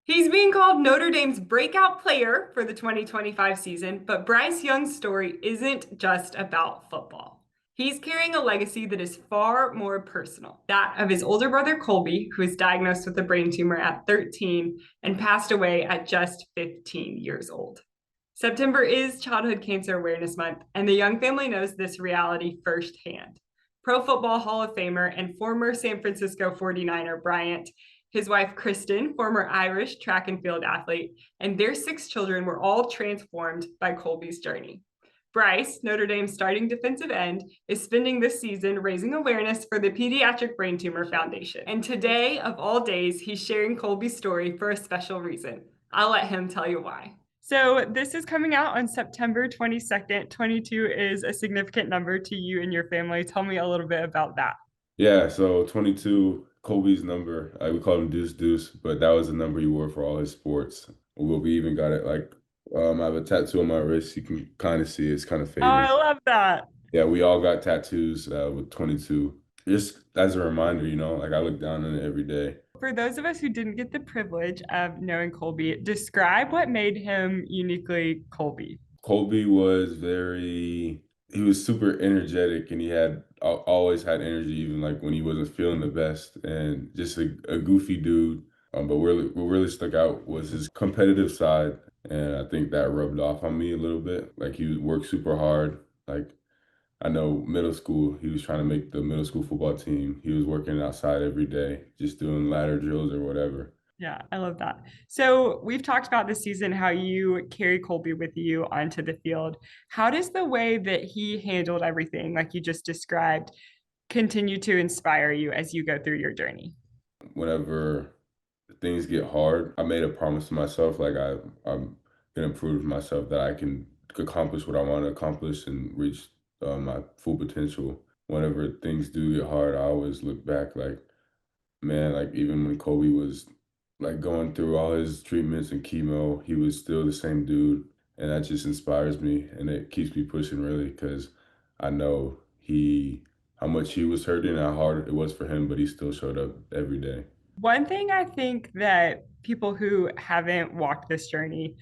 He's being called Notre Dame's breakout player for the 2025 season, but Bryce Young's story isn't just about football. He's carrying a legacy that is far more personal, that of his older brother Colby, who was diagnosed with a brain tumor at 13 and passed away at just 15 years old. September is Childhood Cancer Awareness Month, and the Young family knows this reality firsthand. Pro Football Hall of Famer and former San Francisco 49er Bryant, his wife Kristen, former Irish track and field athlete, and their six children were all transformed by Colby's journey. Bryce, Notre Dame's starting defensive end, is spending this season raising awareness for the Pediatric Brain Tumor Foundation. And today, of all days, he's sharing Colby's story for a special reason. I'll let him tell you why. So this is coming out on September 22nd. 22 is a significant number to you and your family. Tell me a little bit about that. Yeah, so 22, Kobe's number. We called him Deuce Deuce, but that was the number he wore for all his sports. We even got it I have a tattoo on my wrist. You can kind of see it's kind of Oh, I faded. love that. Yeah, we all got tattoos with 22. Just as a reminder, like I look down on it every day. For those of us who didn't get the privilege of knowing Colby, describe what made him uniquely Colby. Kobe was he was super energetic and he always had energy, even like when he wasn't feeling the best, and just a goofy dude. But what really stuck out was his competitive side. And I think that rubbed off on me a little bit. Like he would work super hard. Like I know middle school, he was trying to make the middle school football team. He was working outside every day, just doing ladder drills or whatever. Yeah, I love that. So we've talked about this season how you carry Colby with you onto the field. How does the way that he handled everything, like you just described, continue to inspire you as you go through your journey? Whenever things get hard, I made a promise to myself, like I'm gonna prove to myself that I can accomplish what I want to accomplish and reach my full potential. Whenever things do get hard, I always look back like, man, like even when Kobe was like going through all his treatments and chemo, he was still the same dude, and that just inspires me and it keeps me pushing really because I know how much he was hurting and how hard it was for him, but he still showed up every day. One thing I think that people who haven't walked this journey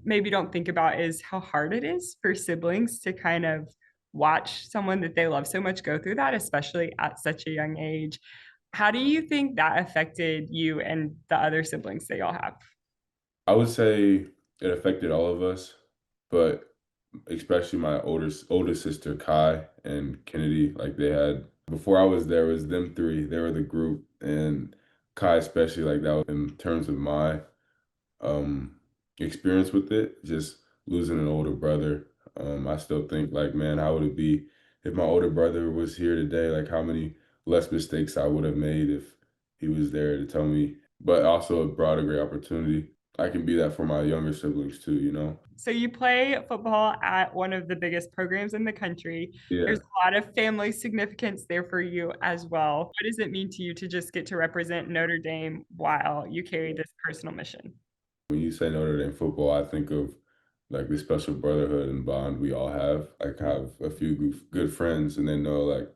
maybe don't think about is how hard it is for siblings to kind of watch someone that they love so much go through that, especially at such a young age. How do you think that affected you and the other siblings that y'all have? I would say it affected all of us, but especially my older sister Kai and Kennedy. Like they had before I was there, it was them three. They were the group, and Kai especially like that was in terms of my um experience with it, just losing an older brother. I still think like, man, how would it be if my older brother was here today? Like how many less mistakes I would have made if he was there to tell me. But also it brought a great opportunity. I can be that for my younger siblings too. So you play football at one of the biggest programs in the country. There's Yeah. a lot of family significance there for you as well. What does it mean to you to just get to represent Notre Dame while you carry this personal mission? When you say Notre Dame football, I think of like the special brotherhood and bond we all have. Like I have a few good friends and they know like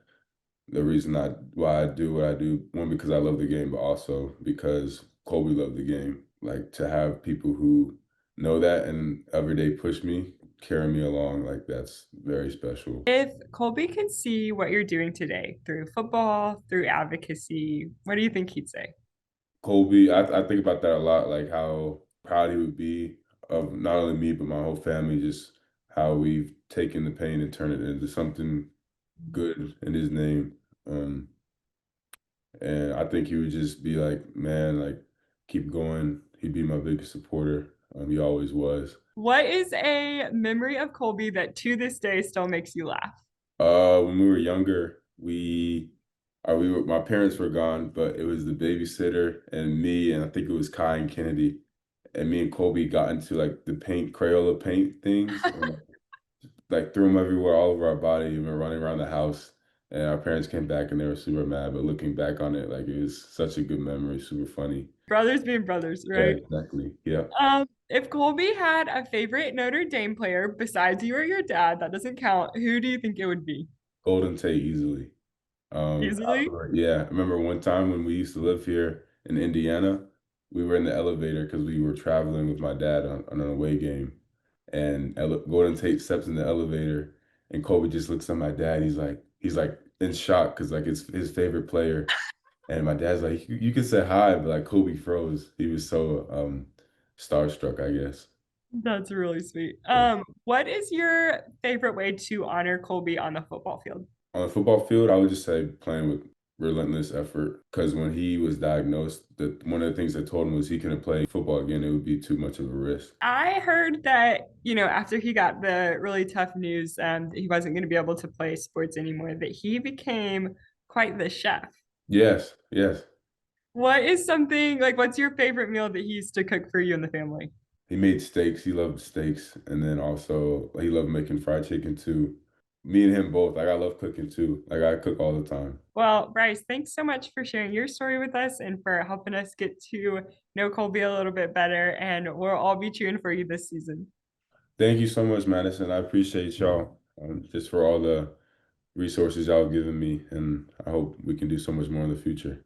the reason why I do what I do, one because I love the game, but also because Colby loved the game. Like to have people who know that and every day push me, carry me along, like that's very special. If Colby could see what you're doing today through football, through advocacy, what do you think he'd say? Colby, I think about that a lot, like how proud he would be of not only me but my whole family, just how we've taken the pain and turned it into something good in his name. Um, And I think he would just be like, man, like, keep going. He'd be my biggest supporter. He always was. What is a memory of Colby that to this day still makes you laugh? When we were younger, my parents were gone, but it was the babysitter and me, and I think it was Kai and Kennedy, and me and Colby got into like the Crayola paint things, and like threw them everywhere, all over our body, and we're running around the house. And our parents came back and they were super mad, but looking back on it, like it was such a good memory, super funny. Brothers being brothers, Yeah, right? exactly. Yeah. If Colby had a favorite Notre Dame player besides you or your dad, that doesn't count, who do you think it would be? Golden Tate easily. Easily? Yeah, I remember one time when we used to live here in Indiana, we were in the elevator because we were traveling with my dad on an away game, and Golden Tate steps in the elevator, and Colby just looks at my dad. He's like in shock because like it's his favorite player, and my dad's like, you can say hi, but like Kobe froze. He was so starstruck, I guess. That's really sweet. Yeah. What is your favorite way to honor Colby on the football field? On the football field, I would just say playing with relentless effort. Because when he was diagnosed, one of the things they told him was he couldn't play football again. It would be too much of a risk. I heard that, after he got the really tough news, he wasn't going to be able to play sports anymore, that he became quite the chef. Yes, yes. What is something like, what's your favorite meal that he used to cook for you and the family? He made steaks. He loved steaks, and then also he loved making fried chicken too. Me and him both. Like I love cooking too. Like I cook all the time. Well, Bryce, thanks so much for sharing your story with us and for helping us get to know Colby a little bit better. And we'll all be cheering for you this season. Thank you so much, Madison. I appreciate y'all just for all the resources y'all have given me, and I hope we can do so much more in the future.